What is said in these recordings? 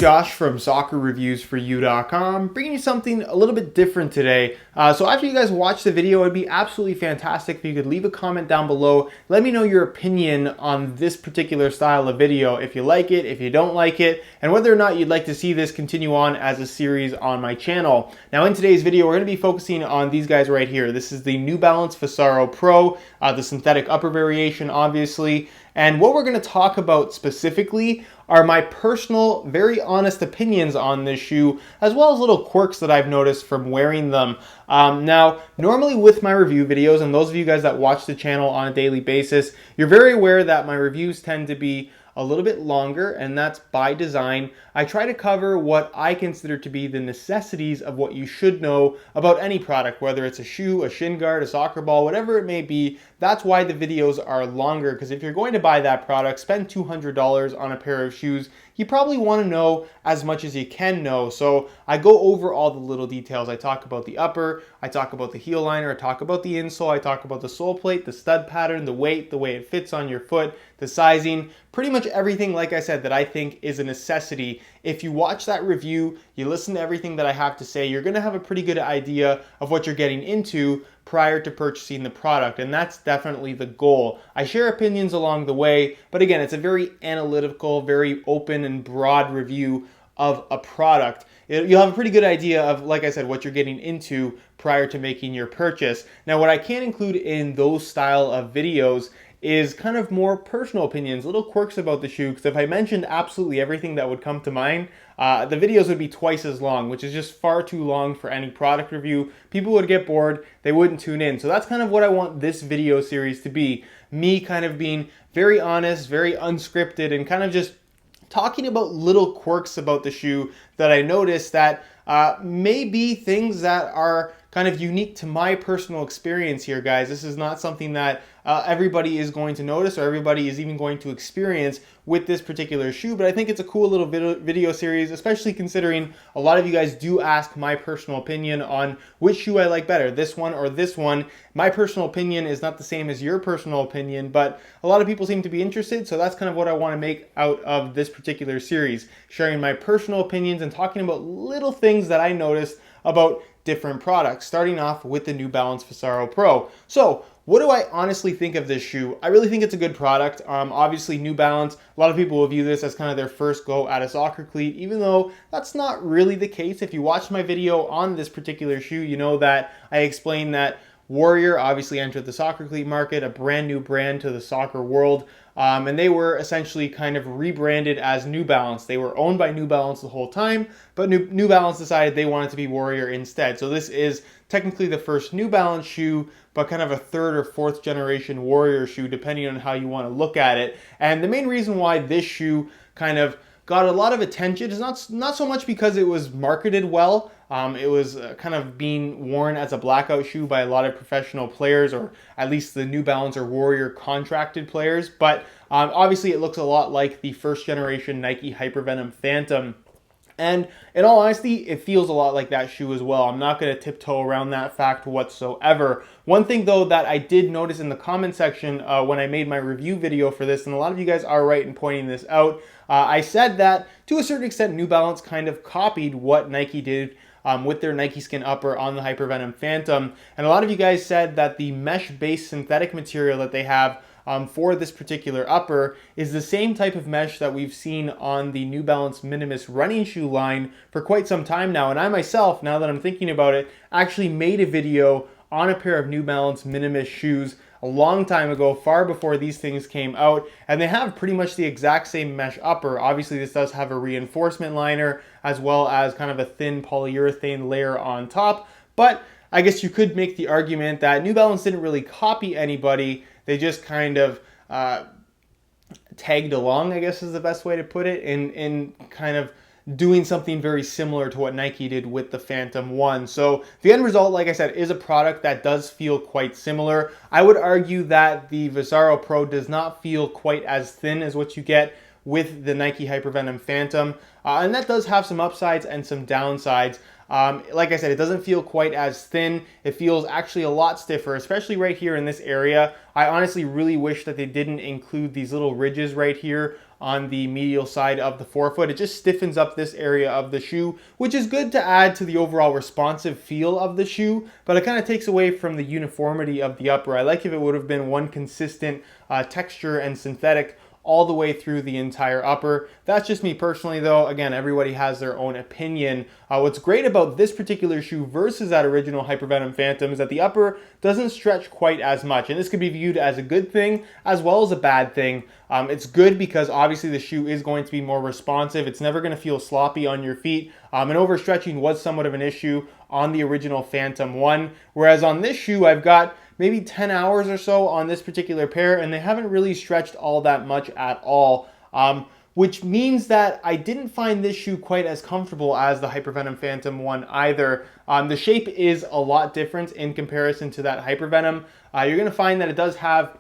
Josh from soccerreviewsforyou.com, bringing you something a little bit different today. So after you guys watch the video, it'd be absolutely fantastic if you could leave a comment down below. Let me know your opinion on this particular style of video, if you like it, if you don't like it, and whether or not you'd like to see this continue on as a series on my channel. Now in today's video, we're going to be focusing on these guys right here. This is the New Balance Visaro Pro, the synthetic upper variation, obviously. And what we're going to talk about specifically are my personal, very honest opinions on this shoe, as well as little quirks that I've noticed from wearing them. Now, normally with my review videos, and those of you guys that watch the channel on a daily basis, you're very aware that my reviews tend to be a little bit longer, and that's by design. I try to cover what I consider to be the necessities of what you should know about any product, whether it's a shoe, a shin guard, a soccer ball, whatever it may be. That's why the videos are longer, because if you're going to buy that product, spend $200 on a pair of shoes, you probably want to know as much as you can know. So I go over all the little details. I talk about the upper, I talk about the heel liner, I talk about the insole, I talk about the sole plate, the stud pattern, the weight, the way it fits on your foot, the sizing, pretty much everything, like I said, that I think is a necessity. If you watch that review, you listen to everything that I have to say, you're going to have a pretty good idea of what you're getting into prior to purchasing the product, and that's definitely the goal. I share opinions along the way, but again, it's a very analytical, very open and broad review of a product. You'll have a pretty good idea of, like I said, what you're getting into prior to making your purchase. Now, what I can include in those style of videos is kind of more personal opinions, little quirks about the shoe, because if I mentioned absolutely everything that would come to mind, the videos would be twice as long, which is just far too long for any product review. People would get bored, they wouldn't tune in. So that's kind of what I want this video series to be. Me kind of being very honest, very unscripted, and kind of just talking about little quirks about the shoe that I noticed that may be things that are kind of unique to my personal experience here, guys. This is not something that everybody is going to notice or everybody is even going to experience with this particular shoe, but I think it's a cool little video series, especially considering a lot of you guys do ask my personal opinion on which shoe I like better, this one or this one. My personal opinion is not the same as your personal opinion, but a lot of people seem to be interested, so that's kind of what I want to make out of this particular series, sharing my personal opinions and talking about little things that I noticed about different products, starting off with the New Balance Visaro Pro. So what do I honestly think of this shoe? I really think it's a good product. Obviously New Balance, a lot of people will view this as kind of their first go at a soccer cleat, even though that's not really the case. If you watched my video on this particular shoe, you know that I explained that Warrior obviously entered the soccer cleat market, a brand new brand to the soccer world, and they were essentially kind of rebranded as New Balance. They were owned by New Balance the whole time, but New Balance decided they wanted to be Warrior instead. So this is technically the first New Balance shoe, but kind of a third or fourth generation Warrior shoe, depending on how you want to look at it. And the main reason why this shoe kind of got a lot of attention is not so much because it was marketed well. It was kind of being worn as a blackout shoe by a lot of professional players, or at least the New Balance or Warrior contracted players. But obviously it looks a lot like the first generation Nike Hypervenom Phantom. And in all honesty, it feels a lot like that shoe as well. I'm not going to tiptoe around that fact whatsoever. One thing though that I did notice in the comment section when I made my review video for this, and a lot of you guys are right in pointing this out, I said that to a certain extent New Balance kind of copied what Nike did with their Nike Skin upper on the Hypervenom Phantom. And a lot of you guys said that the mesh-based synthetic material that they have for this particular upper is the same type of mesh that we've seen on the New Balance Minimus running shoe line for quite some time now. And I myself, now that I'm thinking about it, actually made a video on a pair of New Balance Minimus shoes a long time ago, far before these things came out, and they have pretty much the exact same mesh upper. Obviously this does have a reinforcement liner as well as kind of a thin polyurethane layer on top, but I guess you could make the argument that New Balance didn't really copy anybody. They just kind of tagged along, I guess is the best way to put it, in kind of doing something very similar to what Nike did with the Phantom 1. So the end result, like I said, is a product that does feel quite similar. I would argue that the Visaro Pro does not feel quite as thin as what you get with the Nike Hypervenom Phantom, and that does have some upsides and some downsides. Like I said, it doesn't feel quite as thin. It feels actually a lot stiffer, especially right here in this area. I honestly really wish that they didn't include these little ridges right here on the medial side of the forefoot. It just stiffens up this area of the shoe, which is good to add to the overall responsive feel of the shoe, but it kind of takes away from the uniformity of the upper. I like if it would have been one consistent texture and synthetic all the way through the entire upper. That's just me personally though. Again, everybody has their own opinion. What's great about this particular shoe versus that original Hypervenom Phantom is that the upper doesn't stretch quite as much. And this could be viewed as a good thing as well as a bad thing. It's good because obviously the shoe is going to be more responsive. It's never going to feel sloppy on your feet. And overstretching was somewhat of an issue on the original Phantom 1. Whereas on this shoe, I've got maybe 10 hours or so on this particular pair, and they haven't really stretched all that much at all, which means that I didn't find this shoe quite as comfortable as the Hypervenom Phantom 1 either. The shape is a lot different in comparison to that Hypervenom. You're going to find that it does have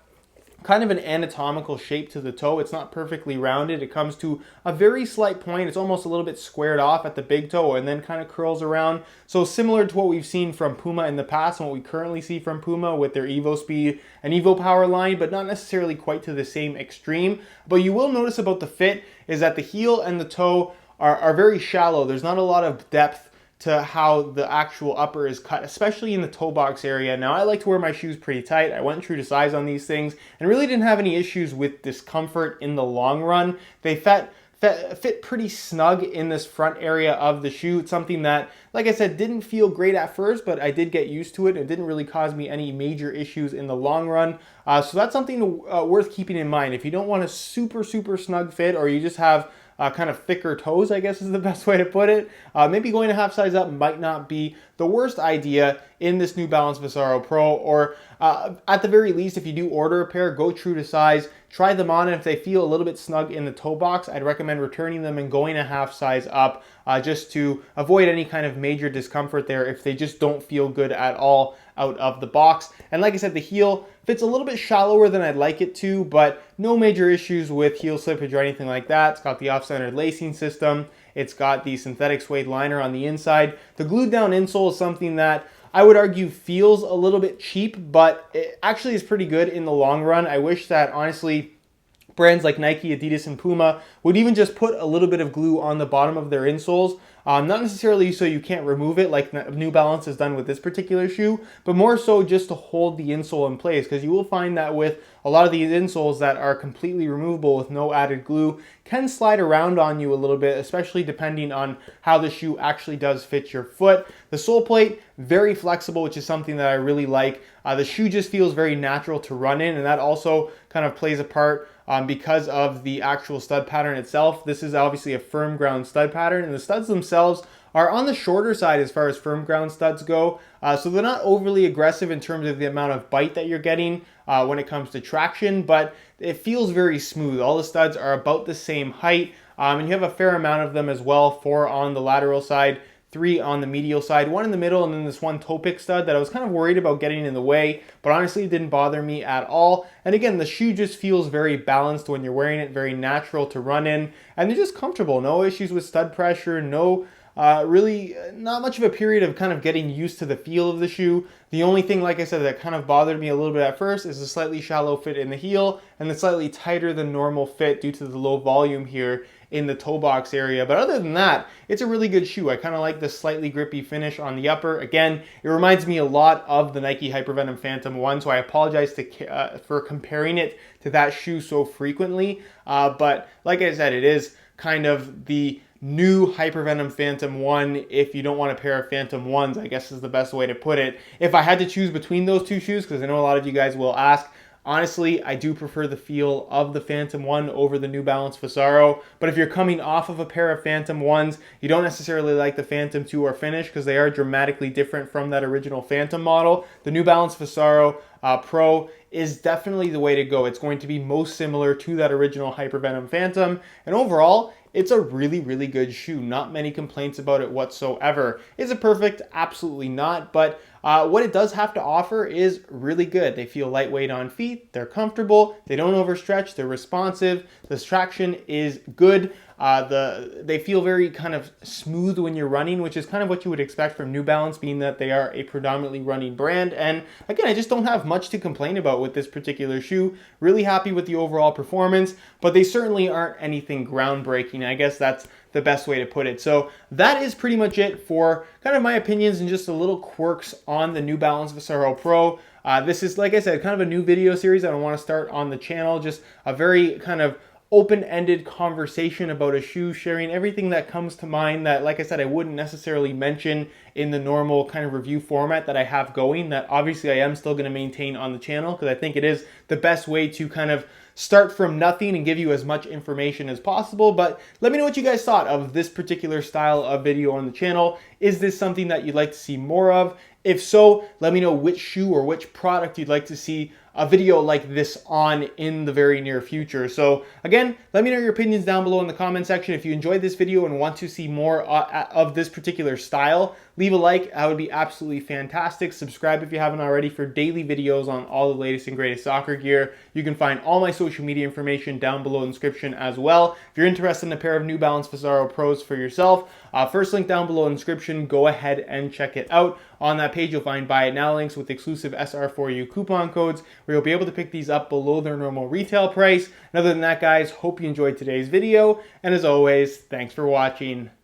kind of an anatomical shape to the toe. It's not perfectly rounded. It comes to a very slight point. It's almost a little bit squared off at the big toe and then kind of curls around. So similar to what we've seen from Puma in the past and what we currently see from Puma with their Evo Speed and Evo Power line, but not necessarily quite to the same extreme. But you will notice about the fit is that the heel and the toe are very shallow. There's not a lot of depth to how the actual upper is cut, especially in the toe box area. Now, I like to wear my shoes pretty tight. I went true to size on these things and really didn't have any issues with discomfort in the long run. They fit pretty snug in this front area of the shoe. It's something that, like I said, didn't feel great at first, but I did get used to it. It didn't really cause me any major issues in the long run. So that's something worth keeping in mind. If you don't want a super snug fit, or you just have kind of thicker toes, I guess is the best way to put it, maybe going a half size up might not be the worst idea in this New Balance Visaro Pro, or at the very least, if you do order a pair, go true to size, try them on, and if they feel a little bit snug in the toe box, I'd recommend returning them and going a half size up just to avoid any kind of major discomfort there if they just don't feel good at all out of the box. And like I said, the heel fits a little bit shallower than I'd like it to, but no major issues with heel slippage or anything like that. It's got the off-centered lacing system. It's got the synthetic suede liner on the inside. The glued down insole is something that I would argue feels a little bit cheap, but it actually is pretty good in the long run. I wish that, honestly, brands like Nike, Adidas, and Puma would even just put a little bit of glue on the bottom of their insoles. Not necessarily so you can't remove it like New Balance has done with this particular shoe, but more so just to hold the insole in place, because you will find that with a lot of these insoles that are completely removable with no added glue can slide around on you a little bit, especially depending on how the shoe actually does fit your foot. The sole plate, very flexible, which is something that I really like. The shoe just feels very natural to run in, and that also kind of plays a part because of the actual stud pattern itself. This is obviously a firm ground stud pattern, and the studs themselves are on the shorter side as far as firm ground studs go. So they're not overly aggressive in terms of the amount of bite that you're getting when it comes to traction, but it feels very smooth. All the studs are about the same height, and you have a fair amount of them as well, 4 on the lateral side, 3 on the medial side, 1 in the middle, and then this one toe pick stud that I was kind of worried about getting in the way, but honestly it didn't bother me at all. And again, the shoe just feels very balanced when you're wearing it, very natural to run in, and they're just comfortable. No issues with stud pressure, no really not much of a period of kind of getting used to the feel of the shoe. The only thing, like I said, that kind of bothered me a little bit at first is the slightly shallow fit in the heel and the slightly tighter than normal fit due to the low volume here in the toe box area. But other than that, it's a really good shoe. I kind of like the slightly grippy finish on the upper. Again, it reminds me a lot of the Nike Hypervenom Phantom 1, so I apologize for comparing it to that shoe so frequently. But like I said, it is kind of the new Hypervenom Phantom 1 if you don't want a pair of Phantom 1s, I guess is the best way to put it. If I had to choose between those two shoes, because I know a lot of you guys will ask, honestly, I do prefer the feel of the Phantom 1 over the New Balance Visaro. But if you're coming off of a pair of Phantom 1s, you don't necessarily like the Phantom 2 or Finish because they are dramatically different from that original Phantom model, the New Balance Visaro Pro is definitely the way to go. It's going to be most similar to that original Hypervenom Phantom, and overall, it's a really, really good shoe. Not many complaints about it whatsoever. Is it perfect? Absolutely not, but what it does have to offer is really good. They feel lightweight on feet, they're comfortable, they don't overstretch, they're responsive, the traction is good. They feel very kind of smooth when you're running, which is kind of what you would expect from New Balance, being that they are a predominantly running brand. And again, I just don't have much to complain about with this particular shoe. Really happy with the overall performance, but they certainly aren't anything groundbreaking. I guess that's the best way to put it. So that is pretty much it for kind of my opinions and just a little quirks on the New Balance Visaro Pro. This is, like I said, kind of a new video series that I want to start on the channel. Just a very kind of open-ended conversation about a shoe, sharing everything that comes to mind that, like I said, I wouldn't necessarily mention in the normal kind of review format that I have going, that obviously I am still going to maintain on the channel, because I think it is the best way to kind of start from nothing and give you as much information as possible. But let me know what you guys thought of this particular style of video on the channel. Is this something that you'd like to see more of? If so, let me know which shoe or which product you'd like to see a video like this on in the very near future. So again, let me know your opinions down below in the comment section. If you enjoyed this video and want to see more of this particular style, leave a like. That would be absolutely fantastic. Subscribe if you haven't already for daily videos on all the latest and greatest soccer gear. You can find all my social media information down below in the description as well. If you're interested in a pair of New Balance Visaro Pros for yourself, first link down below in the description, go ahead and check it out. On that page, you'll find buy it now links with exclusive SR4U coupon codes, where you'll be able to pick these up below their normal retail price. And other than that, guys, hope you enjoyed today's video. And as always, thanks for watching.